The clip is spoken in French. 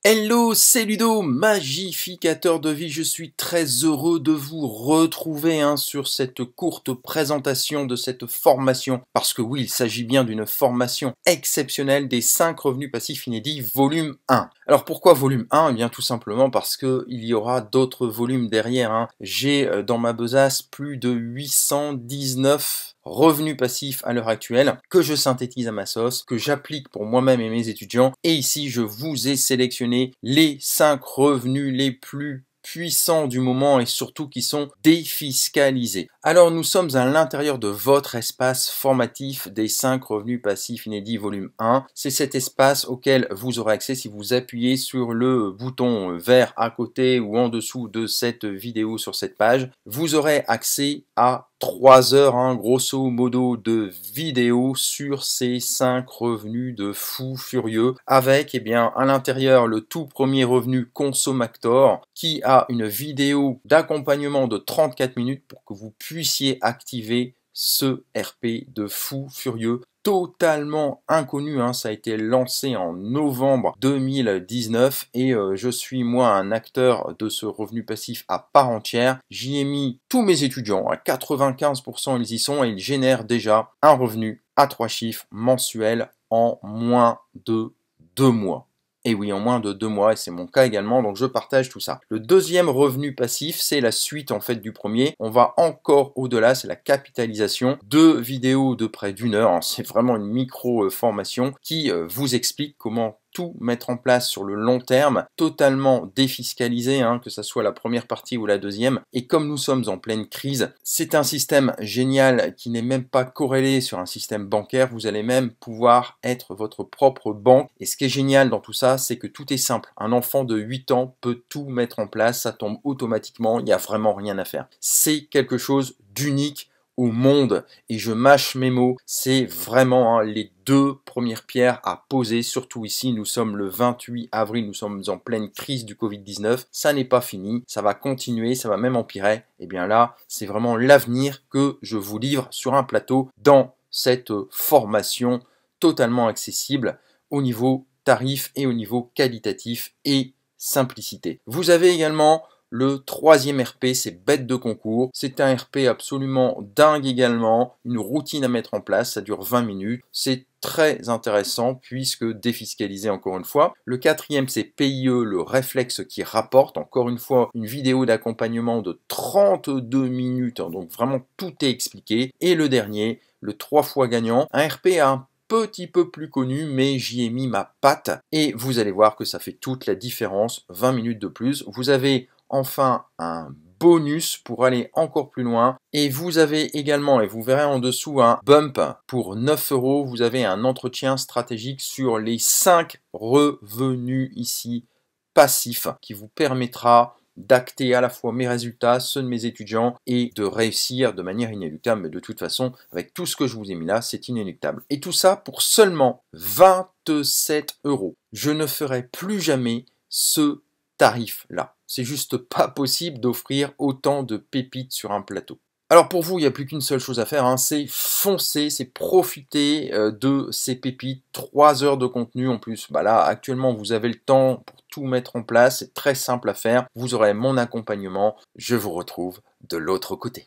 Hello, c'est Ludo, magificateur de vie. Je suis très heureux de vous retrouver sur cette courte présentation de cette formation. Parce que oui, il s'agit bien d'une formation exceptionnelle des 5 revenus passifs inédits, volume 1. Alors pourquoi volume 1? Eh bien tout simplement parce qu'il y aura d'autres volumes derrière. J'ai dans ma besace plus de 819 revenus passifs à l'heure actuelle, que je synthétise à ma sauce, que j'applique pour moi-même et mes étudiants. Et ici, je vous ai sélectionné les 5 revenus les plus puissants du moment et surtout qui sont défiscalisés. Alors nous sommes à l'intérieur de votre espace formatif des 5 revenus passifs inédits volume 1. C'est cet espace auquel vous aurez accès si vous appuyez sur le bouton vert à côté ou en dessous de cette vidéo sur cette page. Vous aurez accès à 3 heures, grosso modo, de vidéos sur ces 5 revenus de fou furieux, avec, à l'intérieur, le tout premier revenu Consomactor, qui a une vidéo d'accompagnement de 34 minutes pour que vous puissiez activer ce RP de fou furieux, totalement inconnu. Ça a été lancé en novembre 2019 et je suis moi un acteur de ce revenu passif à part entière. J'y ai mis tous mes étudiants, à 95% ils y sont et ils génèrent déjà un revenu à 3 chiffres mensuel en moins de 2 mois. Et oui, en moins de 2 mois, et c'est mon cas également, donc je partage tout ça. Le deuxième revenu passif, c'est la suite en fait du premier. On va encore au-delà, c'est la capitalisation. 2 vidéos de près d'1 heure, c'est vraiment une micro-formation qui vous explique comment tout mettre en place sur le long terme, totalement défiscalisé, que ce soit la première partie ou la deuxième. Et comme nous sommes en pleine crise, c'est un système génial qui n'est même pas corrélé sur un système bancaire. Vous allez même pouvoir être votre propre banque. Et ce qui est génial dans tout ça, c'est que tout est simple. Un enfant de 8 ans peut tout mettre en place, ça tombe automatiquement, il n'y a vraiment rien à faire. C'est quelque chose d'unique au monde et je mâche mes mots, c'est vraiment les 2 premières pierres à poser, surtout ici, nous sommes le 28 avril, nous sommes en pleine crise du Covid-19, ça n'est pas fini, ça va continuer, ça va même empirer, et bien là, c'est vraiment l'avenir que je vous livre sur un plateau dans cette formation totalement accessible au niveau tarif et au niveau qualitatif et simplicité. Vous avez également le troisième RP, c'est Bête de concours. C'est un RP absolument dingue également, une routine à mettre en place, ça dure 20 minutes. C'est très intéressant puisque défiscalisé encore une fois. Le quatrième, c'est PIE, le réflexe qui rapporte. Encore une fois, une vidéo d'accompagnement de 32 minutes, donc vraiment tout est expliqué. Et le dernier, le 3 fois gagnant, un RP à un petit peu plus connu, mais j'y ai mis ma patte et vous allez voir que ça fait toute la différence. 20 minutes de plus. Vous avez enfin un bonus pour aller encore plus loin et vous avez également, et vous verrez en dessous, un bump pour 9 euros. Vous avez un entretien stratégique sur les 5 revenus ici passifs qui vous permettra d'acter à la fois mes résultats, ceux de mes étudiants et de réussir de manière inéluctable. Mais de toute façon, avec tout ce que je vous ai mis là, c'est inéluctable. Et tout ça pour seulement 27 euros. Je ne ferai plus jamais ce tarif là. C'est juste pas possible d'offrir autant de pépites sur un plateau. Alors pour vous, il n'y a plus qu'une seule chose à faire, c'est foncer, c'est profiter de ces pépites, 3 heures de contenu en plus. Là, actuellement, vous avez le temps pour tout mettre en place, c'est très simple à faire. Vous aurez mon accompagnement, je vous retrouve de l'autre côté.